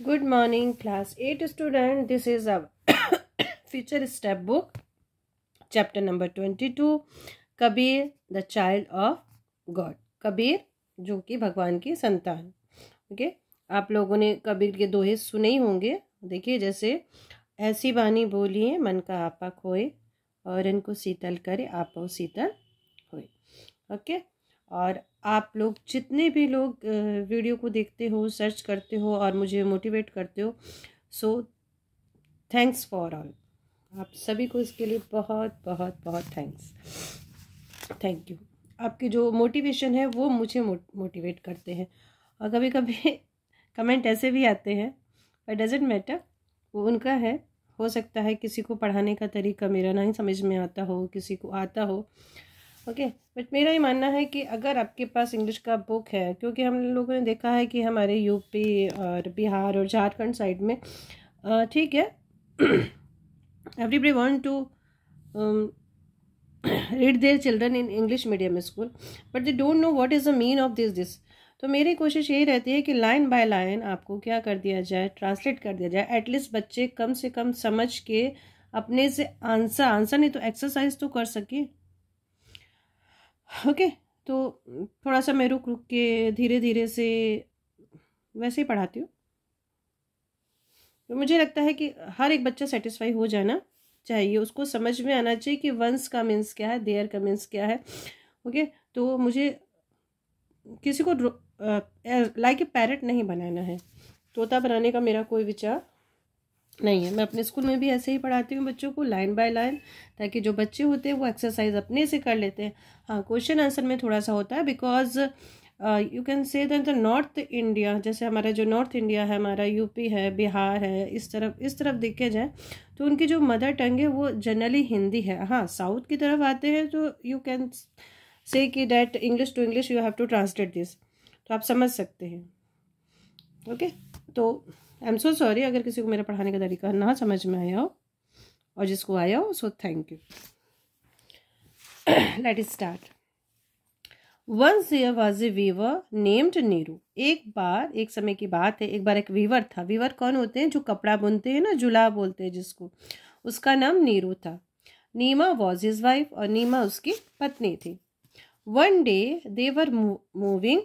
Good morning, class 8 student. This is our future step book, chapter number 22, Kabir the child of God. Kabir जो कि भगवान की संतान. Okay, आप लोगों ने कबीर के दोहे सुने ही होंगे. देखिए, जैसे ऐसी वाणी बोलिए मन का आपा खोए और इनको शीतल करे आपो शीतल होए. ओके, और आप लोग जितने भी लोग वीडियो को देखते हो, सर्च करते हो और मुझे मोटिवेट करते हो, सो थैंक्स फॉर ऑल. आप सभी को इसके लिए बहुत बहुत बहुत थैंक्स. Thank you. आपकी जो मोटिवेशन है वो मुझे मोटिवेट करते हैं. और कभी कभी कमेंट ऐसे भी आते हैं, बट डजेंट मैटर, वो उनका है. हो सकता है किसी को पढ़ाने का तरीका मेरा नहीं समझ में आता हो, किसी को आता हो. ओके, बट मेरा ये मानना है कि अगर आपके पास इंग्लिश का बुक है, क्योंकि हम लोगों ने देखा है कि हमारे यूपी और बिहार और झारखंड साइड में ठीक है, everybody want to read their children in English medium school, but they don't know what is the mean of this. तो मेरी कोशिश यही रहती है कि लाइन बाय लाइन आपको क्या कर दिया जाए, ट्रांसलेट कर दिया जाए. एटलीस्ट बच्चे कम से कम समझ के अपने से आंसर नहीं तो एक्सरसाइज तो कर सके. ओके, तो थोड़ा सा मैं रुक के धीरे धीरे से वैसे ही पढ़ाती हूँ. तो मुझे लगता है कि हर एक बच्चा सेटिस्फाई हो जाना चाहिए, उसको समझ में आना चाहिए कि वंस का मीन्स क्या है, देयर का मीन्स क्या है. ओके, तो मुझे किसी को लाइक ए पैरेट नहीं बनाना है, तोता बनाने का मेरा कोई विचार नहीं है. मैं अपने स्कूल में भी ऐसे ही पढ़ाती हूँ बच्चों को, लाइन बाय लाइन, ताकि जो बच्चे होते हैं वो एक्सरसाइज अपने से कर लेते हैं. हाँ, क्वेश्चन आंसर में थोड़ा सा होता है, because you can say that the north India, जैसे हमारा जो नॉर्थ इंडिया है, हमारा यूपी है, बिहार है, इस तरफ देखे जाए तो उनकी जो मदर टंग है वो जनरली हिंदी है. हाँ, साउथ की तरफ आते हैं तो यू कैन से कि that English to English you have to translate this, तो आप समझ सकते हैं. ओके, तो आई एम सो सॉरी अगर किसी को मेरा पढ़ाने का तरीका ना समझ में आया हो, और जिसको आया हो so thank you. Let it start. Once there was a weaver named Neeru. एक समय की बात है, एक बार एक वीवर था. वीवर कौन होते हैं? जो कपड़ा बुनते हैं ना, जुला बोलते हैं जिसको. उसका नाम नीरू था. नीमा वॉज हिज वाइफ, और नीमा उसकी पत्नी थी. One day they were moving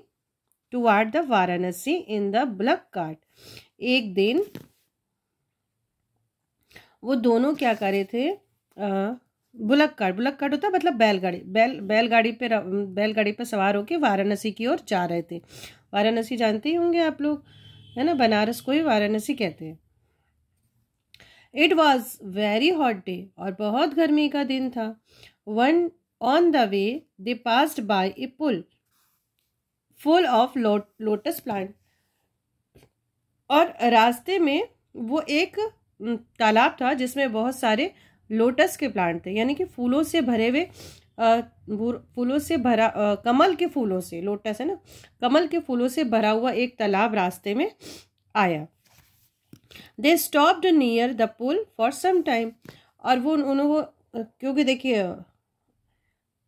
toward the Varanasi in the bullock cart. एक दिन वो दोनों क्या कर रहे थे, बुलक कार्ट होता है मतलब बैलगाड़ी. बैलगाड़ी पे सवार होके वाराणसी की ओर जा रहे थे. वाराणसी जानते ही होंगे आप लोग, है ना, बनारस को ही वाराणसी कहते हैं. It was very hot day, और बहुत गर्मी का दिन था. One on the way they passed by a pool full of lotus plant. और रास्ते में वो एक तालाब था जिसमें बहुत सारे लोटस के प्लांट थे, यानी कि फूलों से भरे हुए, फूलों से भरा, कमल के फूलों से, लोटस है ना, कमल के फूलों से भरा हुआ एक तालाब रास्ते में आया. They stopped near the pool for some time. और वो उन्होंने, क्योंकि देखिए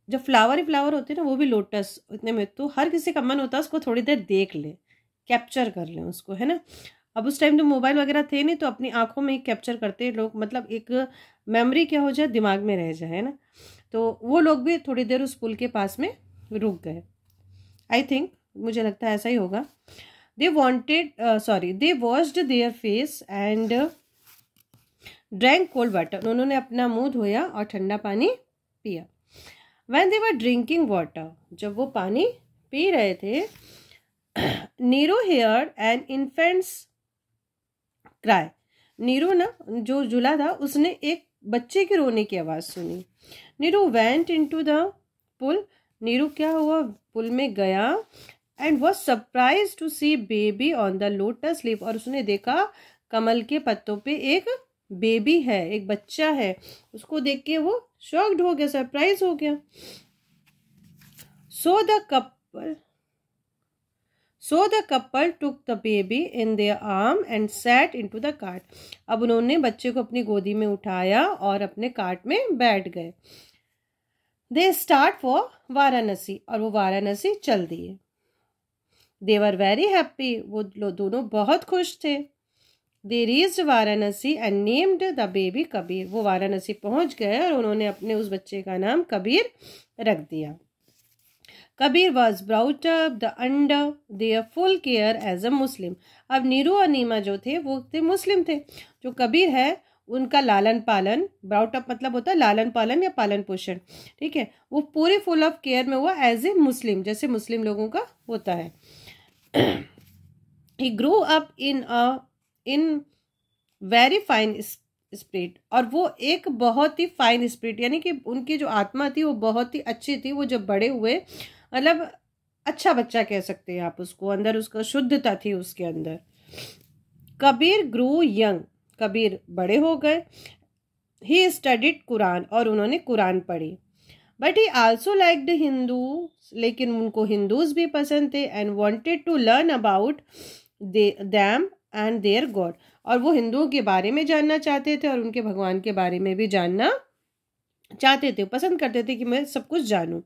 जब फ्लावर होते हैं ना, वो भी लोटस इतने में, तो हर किसी का मन होता है उसको थोड़ी देर देख ले, कैप्चर कर लें उसको, है ना. अब उस टाइम तो मोबाइल वगैरह थे नहीं, तो अपनी आंखों में ही कैप्चर करते हैं लोग, मतलब एक मेमोरी क्या हो जाए, दिमाग में रह जाए, है ना. तो वो लोग भी थोड़ी देर उस पुल के पास में रुक गए. आई थिंक, मुझे लगता है ऐसा ही होगा. They washed their face and drank cold water. उन्होंने अपना मुंह धोया और ठंडा पानी पिया. When they were drinking water, जब वो पानी पी रहे थे, Neeru heard an infant's cry. Neeru ना, जो जुला था, उसने एक बच्चे के रोने की आवाज़ सुनी. Neeru went into the pool. Neeru क्या हुआ, पुल में गया, and was surprised to see baby on the lotus leaf. और उसने देखा कमल के पत्तों पे एक बेबी है, एक बच्चा है. उसको देख के वो शॉक्ड हो गया, सरप्राइज हो गया. So the couple took the baby in their arm and set into the cart. अब उन्होंने बच्चे को अपनी गोदी में उठाया और अपने कार्ट में बैठ गए. They start for Varanasi. और वो वाराणसी चल दिए. दे वर वेरी हैप्पी. वो दोनों बहुत खुश थे. They reached Varanasi and named the baby Kabir. वो वाराणसी पहुंच गए और उन्होंने अपने उस बच्चे का नाम कबीर रख दिया। Kabir was brought up the under their full care as a Muslim. अब नीरू और नीमा जो थे वो थे मुस्लिम थे। जो कबीर है उनका लालन पालन, ब्राउट अप मतलब होता है लालन पालन या पालन पोषण, ठीक है, वो पूरे फुल ऑफ केयर में हुआ एज ए मुस्लिम, जैसे मुस्लिम लोगों का होता है। He grow up in very fine spirit, और वो एक बहुत ही फाइन स्पिरिट, यानी कि उनकी जो आत्मा थी वो बहुत ही अच्छी थी। वो जब बड़े हुए, मतलब अच्छा बच्चा कह सकते हैं आप उसको, अंदर उसका शुद्धता थी उसके अंदर। कबीर ग्रू यंग, कबीर बड़े हो गए। ही स्टडीड कुरान, और उन्होंने कुरान पढ़ी। But he also liked Hindu, लेकिन उनको हिंदूज भी पसंद थे। And wanted to learn about them and their god, और वो हिंदुओं के बारे में जानना चाहते थे और उनके भगवान के बारे में भी जानना चाहते थे, पसंद करते थे कि मैं सब कुछ जानूं।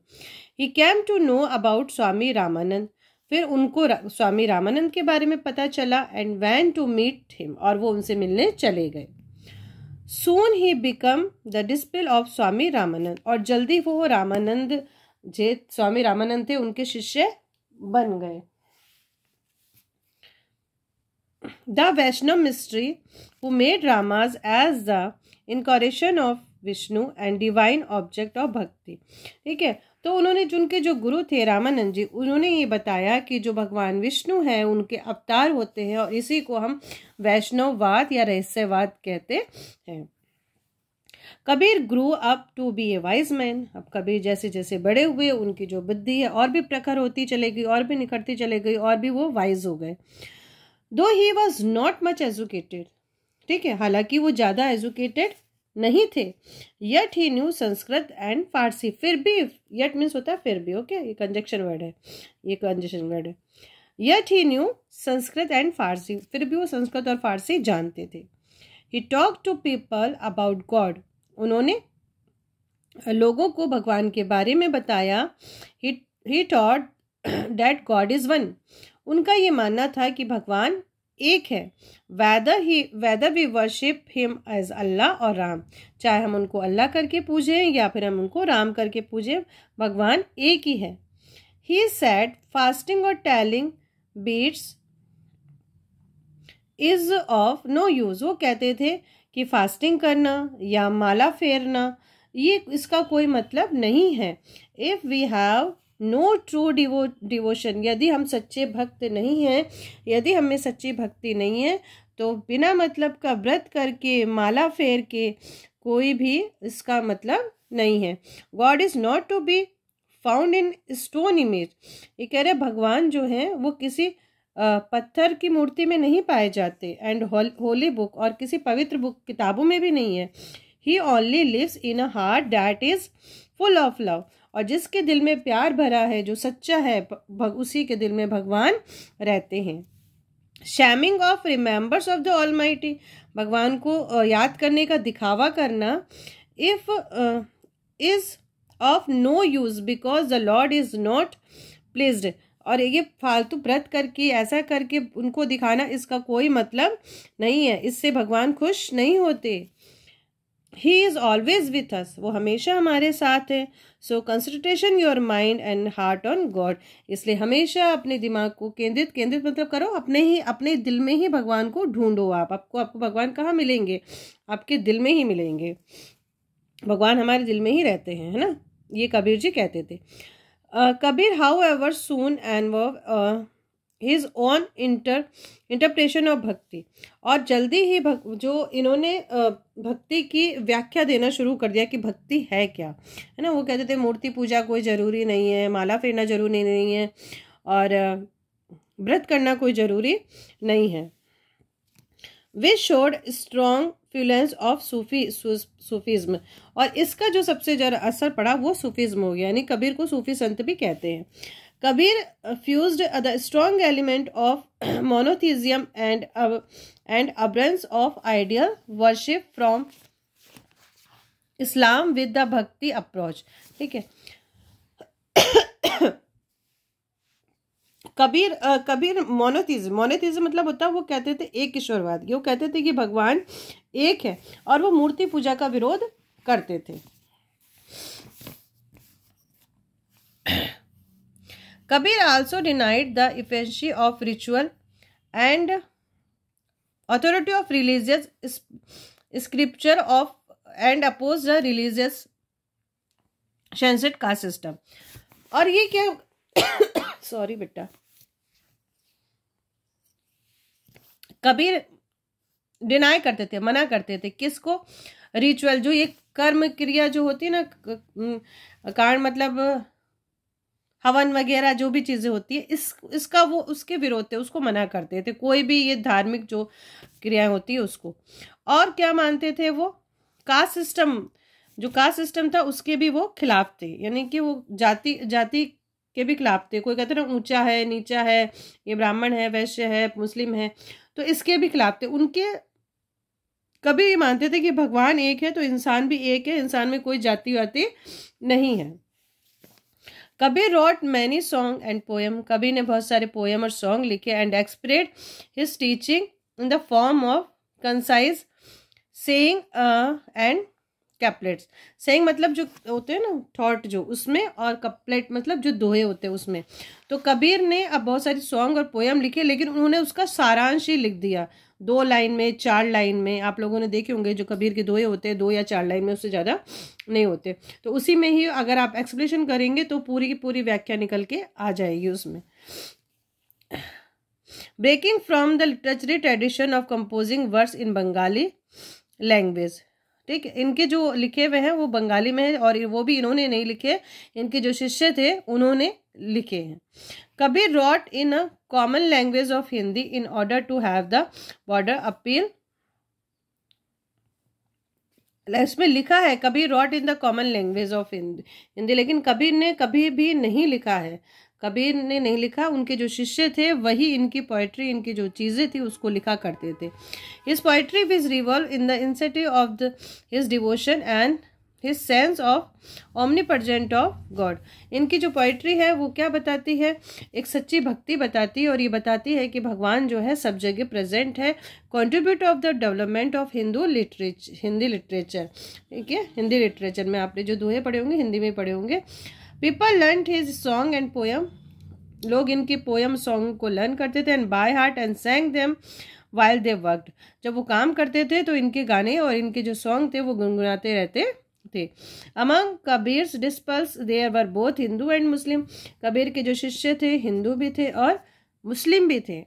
He came to know about Swami Ramanand, फिर उनको स्वामी रामानंद के बारे में पता चला। And went to meet him, और वो उनसे मिलने चले गए। Soon he become the disciple of Swami Ramanand, और जल्दी वो रामानंद जे स्वामी रामानंद थे उनके शिष्य बन गए। The Vaishnav mystery who made Ramas as the incarnation of Vishnu and divine object of bhakti, ठीक है। तो उन्होंने जिनके जो गुरु थे रामानंद जी, उन्होंने ये बताया कि जो भगवान विष्णु हैं उनके अवतार होते हैं, और इसी को हम वैष्णववाद या रहस्यवाद कहते हैं। Kabir grew up to be a wise man, अब कबीर जैसे जैसे बड़े हुए उनकी जो बुद्धि है और भी प्रखर होती चलेगी, और भी निखरती चले गई, और भी वो वाइज हो गए। Though he was not much educated, ठीक है, हालांकि वो ज़्यादा एजुकेटेड नहीं थे। Yet he knew Sanskrit and Farsi, फिर भी, यट मीन्स होता है फिर भी, ओके, ये कंजक्शन वर्ड है, ये कंजक्शन वर्ड है। Yet he knew Sanskrit and Farsi, फिर भी वो संस्कृत और फारसी जानते थे। He talk to people about God, उन्होंने लोगों को भगवान के बारे में बताया। He taught that God is one, उनका ये मानना था कि भगवान एक है। Whether we worship him as Allah और राम, चाहे हम उनको अल्लाह करके पूजें या फिर हम उनको राम करके पूजें, भगवान एक ही है। ही सेड फास्टिंग और telling beads is of no use, वो कहते थे कि फास्टिंग करना या माला फेरना ये इसका कोई मतलब नहीं है। If we have no true devotion, यदि हम सच्चे भक्त नहीं हैं, यदि हमें सच्ची भक्ति नहीं है, तो बिना मतलब का व्रत करके माला फेर के कोई भी इसका मतलब नहीं है। God is not to be found in stone image, ये कह रहे भगवान जो हैं वो किसी पत्थर की मूर्ति में नहीं पाए जाते। एंड होली बुक, और किसी पवित्र बुक किताबों में भी नहीं है। He only lives in a heart that is full of love, और जिसके दिल में प्यार भरा है, जो सच्चा है, उसी के दिल में भगवान रहते हैं। Shaming of remembers of the Almighty, भगवान को याद करने का दिखावा करना, if is of no use because the Lord is not pleased, और ये फालतू व्रत करके ऐसा करके उनको दिखाना, इसका कोई मतलब नहीं है, इससे भगवान खुश नहीं होते। He is always with us, वो हमेशा हमारे साथ है। So concentration your mind and heart on God, इसलिए हमेशा अपने दिमाग को केंद्रित मतलब करो, अपने दिल में ही भगवान को ढूंढो। आपको भगवान कहाँ मिलेंगे? आपके दिल में ही मिलेंगे। भगवान हमारे दिल में ही रहते हैं, है ना, ये कबीर जी कहते थे। Kabir how ever soon and his own interpretation of भक्ति, और जल्दी ही जो इन्होंने भक्ति की व्याख्या देना शुरू कर दिया कि भक्ति है क्या, है ना। वो कहते थे मूर्ति पूजा कोई ज़रूरी नहीं है, माला फेरना जरूरी नहीं है, और व्रत करना कोई ज़रूरी नहीं है। विच showed strong influence of Sufism, और इसका जो सबसे ज़्यादा असर पड़ा वो सूफीज्म हो गया, यानी कबीर को सूफी संत भी कहते हैं। Kabir fused the strong element of monotheism and abhorrence of ideal worship from Islam with the bhakti approach, ठीक है। कबीर मोनोथिज्म मतलब होता है, वो कहते थे एक ईश्वरवाद, वो कहते थे कि भगवान एक है और वो मूर्ति पूजा का विरोध करते थे। Kabir also denied the efficiency of ritual and authority of religious scripture of and oppose the religious sensed caste system. और ये क्या सॉरी बेटा, कबीर डिनाई करते थे, मना करते थे किसको? रिचुअल, जो ये कर्म क्रिया जो होती है ना, कारण मतलब हवन वगैरह जो भी चीजें होती है, इसका वो उसके विरोध थे, उसको मना करते थे, कोई भी ये धार्मिक जो क्रियाएं होती है उसको। और क्या मानते थे वो? कास्ट सिस्टम, जो कास्ट सिस्टम था उसके भी वो खिलाफ थे, यानी कि वो जाति के भी खिलाफ थे। कोई कहते ना ऊंचा है, नीचा है, ये ब्राह्मण है, वैश्य है, मुस्लिम है, तो इसके भी खिलाफ थे। उनके कभी ये मानते थे कि भगवान एक है तो इंसान भी एक है, इंसान में कोई जाति वाति नहीं है। Kabir wrote many song and poem, Kabir ने बहुत सारे पोएम और सॉन्ग लिखे and expressed his teaching in the form of concise saying and couplets. Saying मतलब जो होते हैं ना थॉट जो उसमें, और कपलेट मतलब जो दोहे होते हैं उसमें। तो कबीर ने अब बहुत सारी सॉन्ग और पोएम लिखे, लेकिन उन्होंने उसका सारांश ही लिख दिया 2 लाइन में, 4 लाइन में। आप लोगों ने देखे होंगे जो कबीर के दोहे होते हैं 2 या 4 लाइन में, उससे ज़्यादा नहीं होते। तो उसी में ही अगर आप एक्सप्लेनेशन करेंगे तो पूरी की पूरी व्याख्या निकल के आ जाएगी उसमें। Breaking from the literary tradition of composing verse in Bengali language, ठीक है। इनके जो लिखे हुए हैं वो बंगाली में है, और वो भी इन्होंने नहीं लिखे, इनके जो शिष्य थे उन्होंने लिखे हैं। Kabir wrote in a common language of Hindi in order to have the broader appeal. इसमें लिखा है Kabir wrote in the common language of Hindi, लेकिन कबीर ने कभी भी नहीं लिखा है, कबीर ने नहीं लिखा। उनके जो शिष्य थे वही इनकी पोएट्री, इनकी जो चीज़ें थी उसको लिखा करते थे। His poetry which revolve in the incentive of his devotion and his sense of omnipresent of god. इनकी जो पोएट्री है वो क्या बताती है? एक सच्ची भक्ति बताती है, और ये बताती है कि भगवान जो है सब जगह प्रेजेंट है। Contribute of the development of Hindi literature, ठीक है। हिंदी लिटरेचर में आपने जो दोहे पढ़े होंगे हिंदी में पढ़े होंगे। People learn his song and poem, लोग इनकी पोएम सॉन्ग को लर्न करते थे, and by heart and सैंग them while they worked. जब वो काम करते थे तो इनके गाने और इनके जो सॉन्ग थे वो गुनगुनाते रहते थे। Among Kabir's disciples there were both Hindu and Muslim, Kabir के जो शिष्य थे हिंदू भी थे और मुस्लिम भी थे।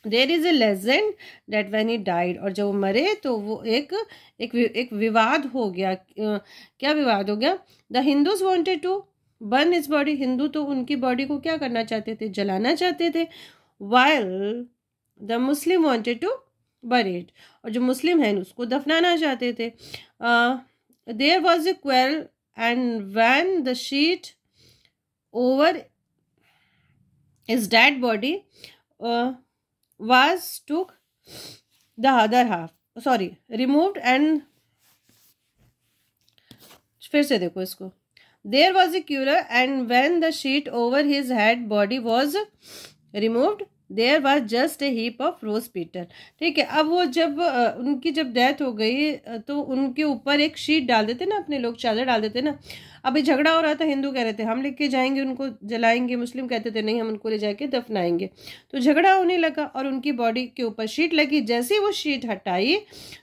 There is a legend that when he died, और जब वो मरे तो वो एक विवाद हो गया। क्या विवाद हो गया? The Hindus wanted to burn his body, Hindu तो उनकी बॉडी को क्या करना चाहते थे? जलाना चाहते थे। While the Muslim wanted to bury it, और जो मुस्लिम हैं उसको दफनाना चाहते थे। There was a quarrel and when the sheet over his dead body was took the other half, sorry, removed and फिर से देखो इसको। There was a cure and when the sheet over his head body was removed there was just a heap of rose petal, ठीक है। अब वो जब उनकी जब डेथ हो गई तो उनके ऊपर एक शीट डाल देते ना, अपने लोग चादर डाल देते ना। अभी झगड़ा हो रहा था, हिंदू कह रहे थे हम लेके जाएंगे उनको जलाएंगे, मुस्लिम कहते थे नहीं हम उनको ले जाके दफनाएंगे। तो झगड़ा होने लगा और उनकी बॉडी के ऊपर शीट लगी। जैसे ही वो शीट हटाई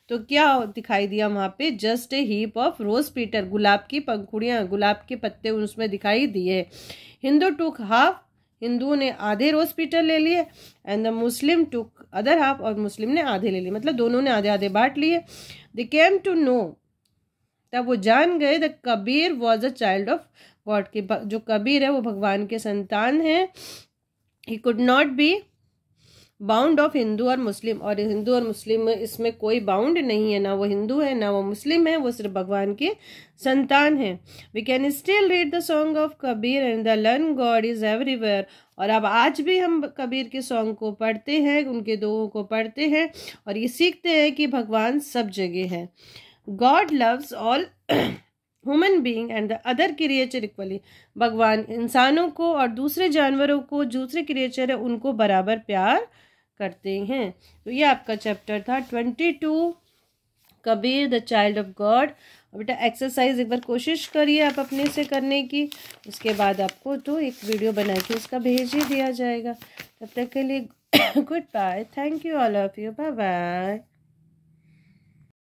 तो क्या दिखाई दिया वहाँ पे? Just a heap of rose petal, गुलाब की पंखुड़ियाँ, गुलाब के पत्ते उसमें दिखाई दिए। हिंदू टुक हाफ, हिंदुओं ने आधे रोज पीटर ले लिए, and the Muslim took other half, और मुस्लिम ने आधे ले लिए, मतलब दोनों ने आधे आधे बांट लिए। दे केम टू नो, तब वो जान गए the Kabir was a child of God, की जो कबीर है वो भगवान के संतान है। He could not be bound of Hindu और मुस्लिम, और हिंदू और मुस्लिम में इसमें कोई बाउंड नहीं है, ना वो हिंदू है ना वो मुस्लिम है, वो सिर्फ भगवान के संतान है। We can still read the song of Kabir and the learn god is everywhere, और अब आज भी हम कबीर के सॉन्ग को पढ़ते हैं, उनके दोहों को पढ़ते हैं और ये सीखते हैं कि भगवान सब जगह है। God loves all human being and the other creature equally, भगवान इंसानों को और दूसरे जानवरों को, दूसरे क्रिएचर है उनको बराबर प्यार करते हैं। तो ये आपका चैप्टर था 22, Kabir the child of God. बेटा एक्सरसाइज एक बार कोशिश करिए आप अपने से करने की, उसके बाद आपको तो एक वीडियो बना के उसका भेज ही दिया जाएगा। तब तक के लिए good bye, thank you all of you, bye bye.